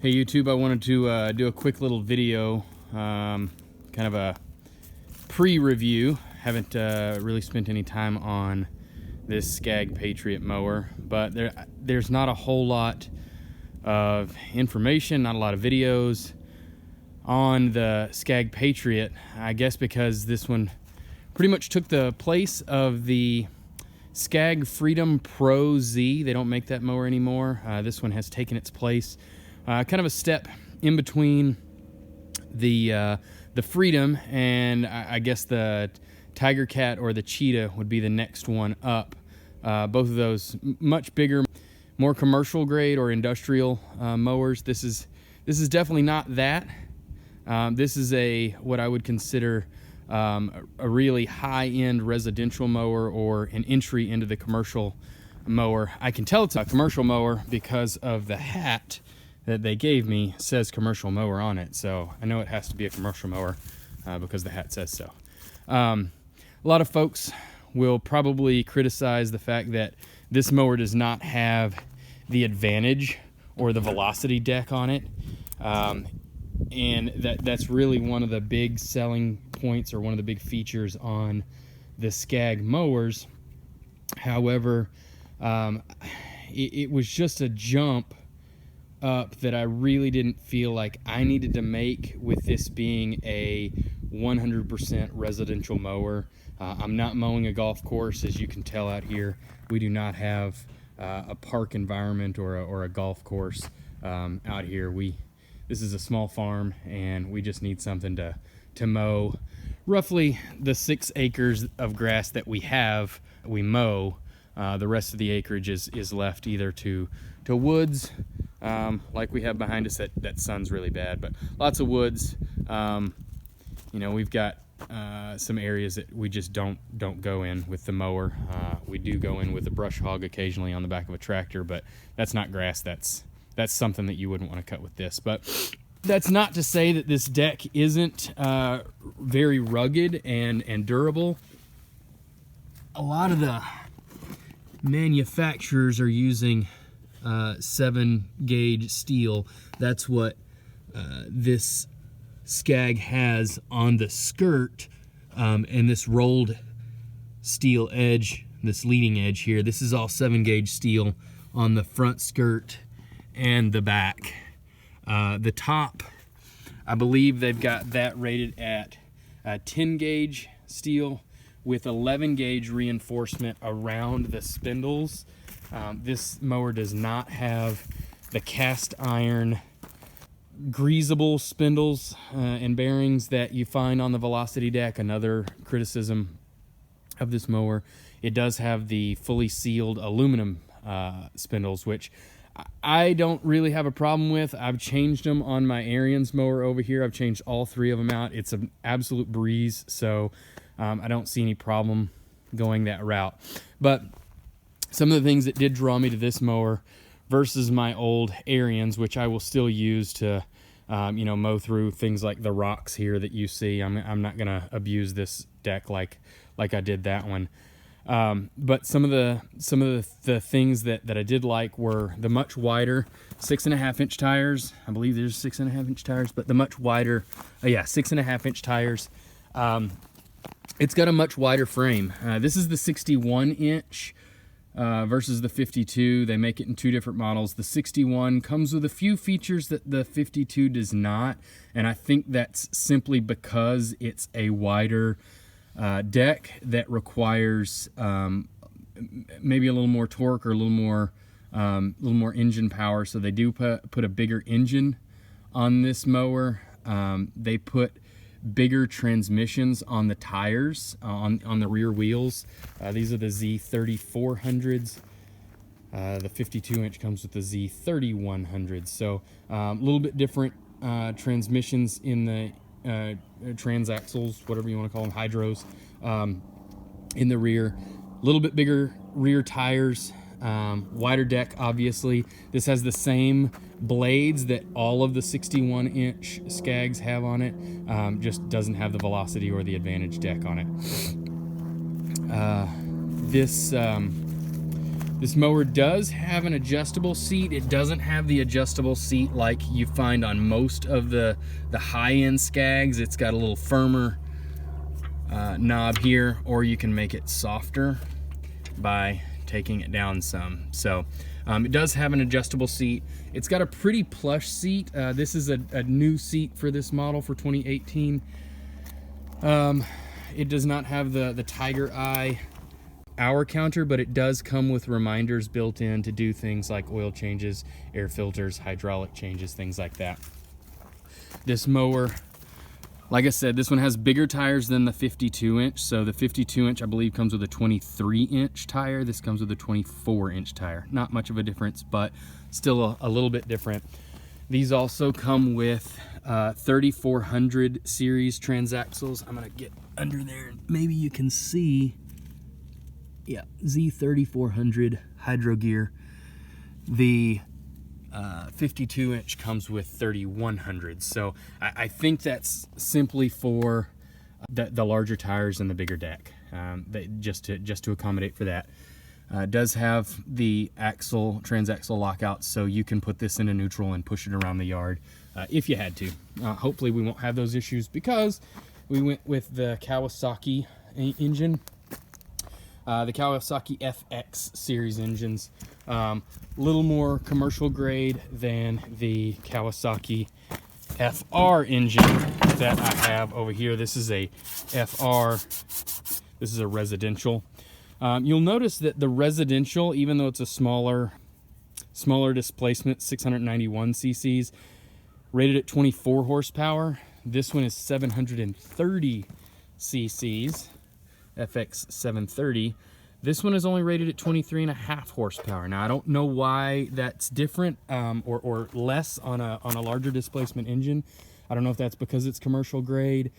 Hey YouTube, I wanted to do a quick little video, kind of a pre-review. Haven't really spent any time on this Scag Patriot mower, but there's not a whole lot of information, not a lot of videos on the Scag Patriot, I guess because this one pretty much took the place of the Scag Freedom Pro Z. They don't make that mower anymore. This one has taken its place. Kind of a step in between the Freedom and I guess the Tiger Cat or the Cheetah would be the next one up. Both of those much bigger, more commercial grade or industrial mowers. This is definitely not that. This is what I would consider a really high-end residential mower or an entry into the commercial mower. I can tell it's a commercial mower because of the hat that they gave me says commercial mower on it, so I know it has to be a commercial mower because the hat says so. A lot of folks will probably criticize the fact that this mower does not have the Advantage or the Velocity deck on it, and that's really one of the big selling points or one of the big features on the Scag mowers. However, it was just a jump up that I really didn't feel like I needed to make with this being a 100% residential mower. I'm not mowing a golf course, as you can tell out here. We do not have a park environment or a golf course out here. This is a small farm, and we just need something to mow. Roughly the 6 acres of grass that we have, we mow. The rest of the acreage is left either to woods, like we have behind us. That sun's really bad, but lots of woods. We've got some areas that we just don't go in with the mower. We do go in with a brush hog occasionally on the back of a tractor, but that's not grass. That's something that you wouldn't want to cut with this. But that's not to say that this deck isn't very rugged and durable. A lot of the manufacturers are using 7-gauge steel. That's what this Scag has on the skirt, and this rolled steel edge, this leading edge here. This is all 7-gauge steel on the front skirt and the back. The top, I believe they've got that rated at 10-gauge steel with 11-gauge reinforcement around the spindles. This mower does not have the cast iron greasable spindles and bearings that you find on the Velocity deck. Another criticism of this mower. It does have the fully sealed aluminum spindles, which I don't really have a problem with. I've changed them on my Ariens mower over here. I've changed all 3 of them out. It's an absolute breeze, so I don't see any problem going that route. But some of the things that did draw me to this mower versus my old Ariens, which I will still use to mow through things like the rocks here that you see. I'm not gonna abuse this deck like I did that one. But some of the things that I did like were the much wider 6.5-inch tires. I believe there's 6.5-inch tires, but the much wider, 6.5-inch tires. It's got a much wider frame. This is the 61-inch versus the 52. They make it in 2 different models. The 61 comes with a few features that the 52 does not, and I think that's simply because it's a wider deck that requires maybe a little more torque or a little more engine power. So they do put a bigger engine on this mower. They put bigger transmissions on the tires, on the rear wheels. These are the Z3400s. The 52-inch comes with the Z3100s. So a little bit different transmissions in the transaxles, whatever you want to call them, hydros, in the rear. A little bit bigger rear tires, wider deck, obviously. This has the same blades that all of the 61-inch Scags have on it, just doesn't have the Velocity or the Advantage deck on it. This This mower does have an adjustable seat. It doesn't have the adjustable seat like you find on most of the high-end Scags. It's got a little firmer knob here, or you can make it softer by taking it down some. So it does have an adjustable seat. It's got a pretty plush seat. This is a new seat for this model for 2018. It does not have the Tiger Eye hour counter, but it does come with reminders built in to do things like oil changes, air filters, hydraulic changes, things like that. This mower, like I said, this one has bigger tires than the 52-inch. So the 52-inch, I believe, comes with a 23-inch tire. This comes with a 24-inch tire. Not much of a difference, but still a little bit different. These also come with 3400 series transaxles. I'm gonna get under there and maybe you can see. Yeah, Z3400 hydro gear. The 52-inch comes with 3100. So I think that's simply for the larger tires and the bigger deck, just to accommodate for that. It does have the transaxle lockout, so you can put this into neutral and push it around the yard if you had to. Hopefully we won't have those issues because we went with the Kawasaki engine. The Kawasaki FX series engines, little more commercial grade than the Kawasaki FR engine that I have over here. This is a FR, this is a residential. You'll notice that the residential, even though it's a smaller displacement, 691 cc's, rated at 24 horsepower, this one is 730 cc's. FX 730. This one is only rated at 23.5 horsepower. Now I don't know why that's different or less on a larger displacement engine. I don't know if that's because it's commercial grade,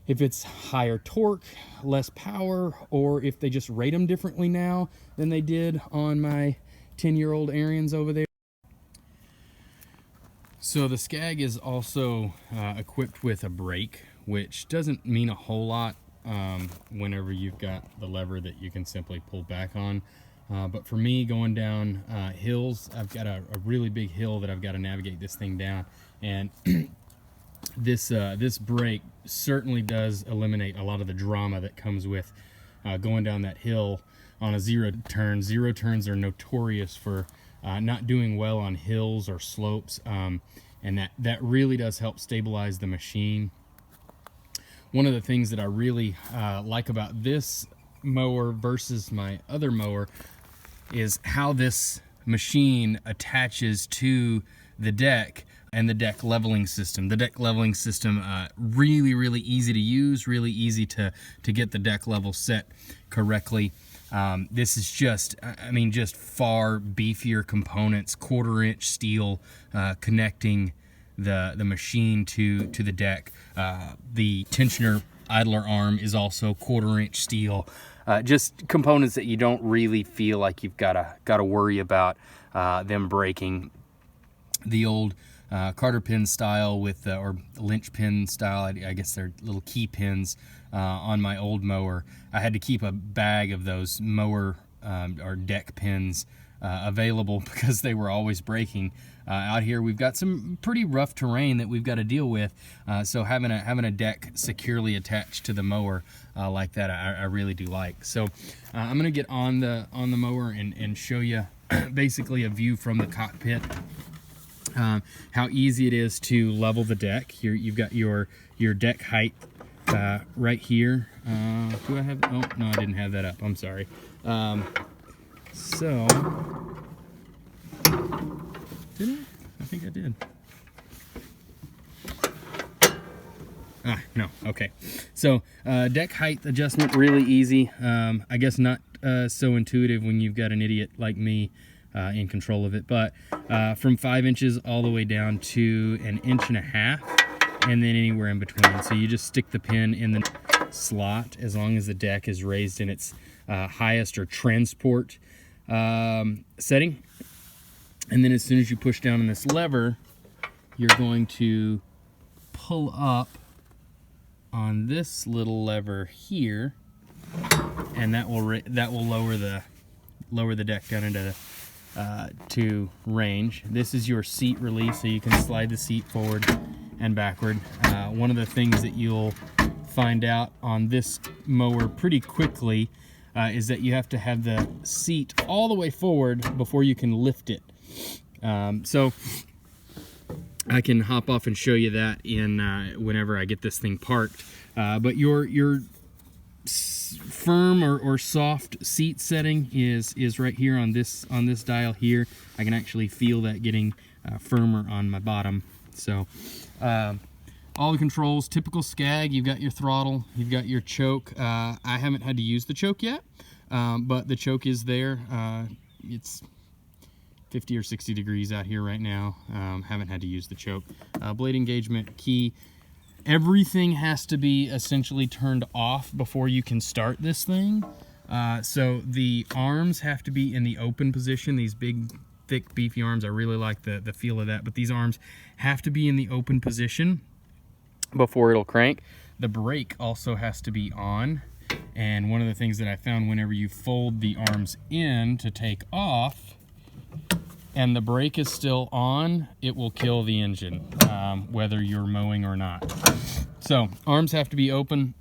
if it's higher torque, less power, or if they just rate them differently now than they did on my 10-year-old Ariens over there. So the Scag is also equipped with a brake, which doesn't mean a whole lot whenever you've got the lever that you can simply pull back on. But for me, going down hills, I've got a really big hill that I've got to navigate this thing down, and this brake certainly does eliminate a lot of the drama that comes with going down that hill on a zero turn. Zero turns are notorious for not doing well on hills or slopes, and that really does help stabilize the machine. One of the things that I really like about this mower versus my other mower is how this machine attaches to the deck and the deck leveling system. The deck leveling system, really easy to use, really easy to get the deck level set correctly. This is just, just far beefier components, 1/4-inch steel connecting the machine to the deck. The tensioner idler arm is also 1/4-inch steel. Just components that you don't really feel like you've gotta worry about them breaking. The old Carter pin style with or Lynch pin style, I guess they're little key pins on my old mower. I had to keep a bag of those mower or deck pins available because they were always breaking. Out here we've got some pretty rough terrain that we've got to deal with, so having a deck securely attached to the mower like that, I really do like. So I'm gonna get on the mower and show you basically a view from the cockpit, how easy it is to level the deck. Here you've got your deck height right here. Do I have, oh no, I didn't have that up, I'm sorry. So, did I? I think I did. No, okay. So, deck height adjustment, really easy. I guess not so intuitive when you've got an idiot like me in control of it, but from 5 inches all the way down to 1.5 inches, and then anywhere in between. So you just stick the pin in the slot as long as the deck is raised in its highest or transport setting, and then as soon as you push down on this lever, you're going to pull up on this little lever here, and that will lower lower the deck down into to range. This is your seat release, so you can slide the seat forward and backward. One of the things that you'll find out on this mower pretty quickly is that you have to have the seat all the way forward before you can lift it. So I can hop off and show you that in whenever I get this thing parked. But your firm or soft seat setting is right here on this dial here. I can actually feel that getting firmer on my bottom. So all the controls, typical Scag. You've got your throttle, you've got your choke. I haven't had to use the choke yet, but the choke is there. It's 50 or 60 degrees out here right now. Haven't had to use the choke. Blade engagement key. Everything has to be essentially turned off before you can start this thing. So the arms have to be in the open position. These big, thick, beefy arms, I really like the feel of that, but these arms have to be in the open position before it'll crank. The brake also has to be on, and one of the things that I found, whenever you fold the arms in to take off and the brake is still on, it will kill the engine, whether you're mowing or not. So arms have to be open.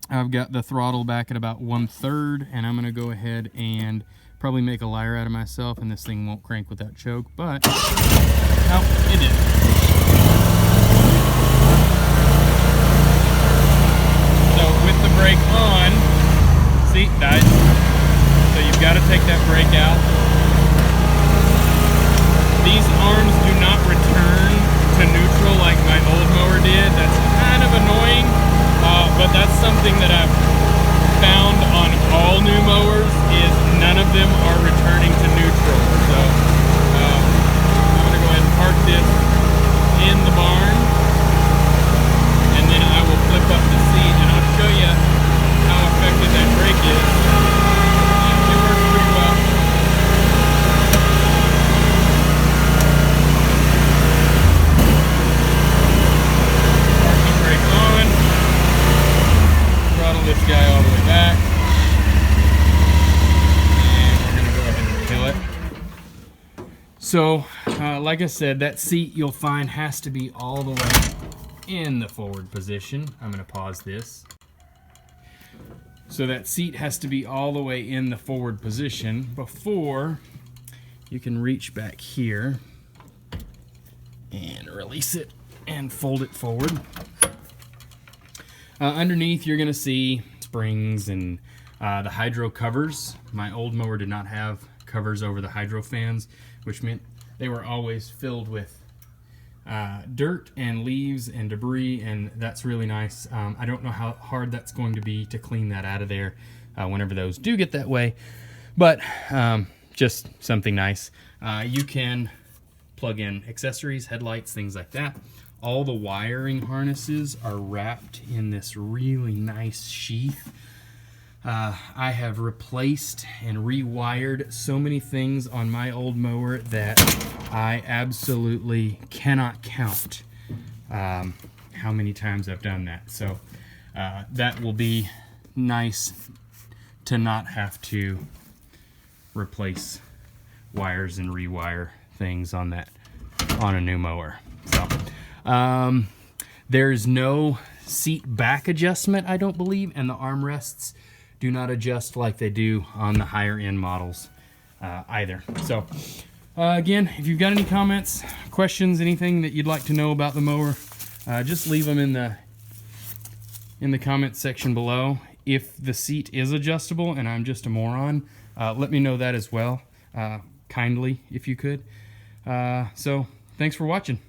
I've got the throttle back at about 1/3, and I'm gonna go ahead and probably make a liar out of myself, and this thing won't crank with that choke, but no, it did. So with the brake on, see, died. So you've got to take that brake out. These arms do not return to neutral like my old mower did. That's kind of annoying, but that's something that I've found on all new mowers, is none of them are returning to neutral. So I'm going to go ahead and park this in the barn, and then I will flip up the seat and I'll show you how effective that brake is. It works pretty well. Parking brake on. Throttle this guy all the way back. And we're going to go ahead and kill it. So, like I said, that seat you'll find has to be all the way in the forward position. I'm going to pause this. So that seat has to be all the way in the forward position before you can reach back here and release it and fold it forward. Underneath you're going to see springs and the hydro covers. My old mower did not have covers over the hydro fans, which meant they were always filled with dirt and leaves and debris, and that's really nice. I don't know how hard that's going to be to clean that out of there whenever those do get that way, but just something nice. You can plug in accessories, headlights, things like that. All the wiring harnesses are wrapped in this really nice sheath. I have replaced and rewired so many things on my old mower that I absolutely cannot count how many times I've done that. So that will be nice to not have to replace wires and rewire things on a new mower. So there's no seat back adjustment, I don't believe, and the armrests do not adjust like they do on the higher end models either. So again, if you've got any comments, questions, anything that you'd like to know about the mower, just leave them in the comments section below. If the seat is adjustable and I'm just a moron, let me know that as well, kindly, if you could. So thanks for watching.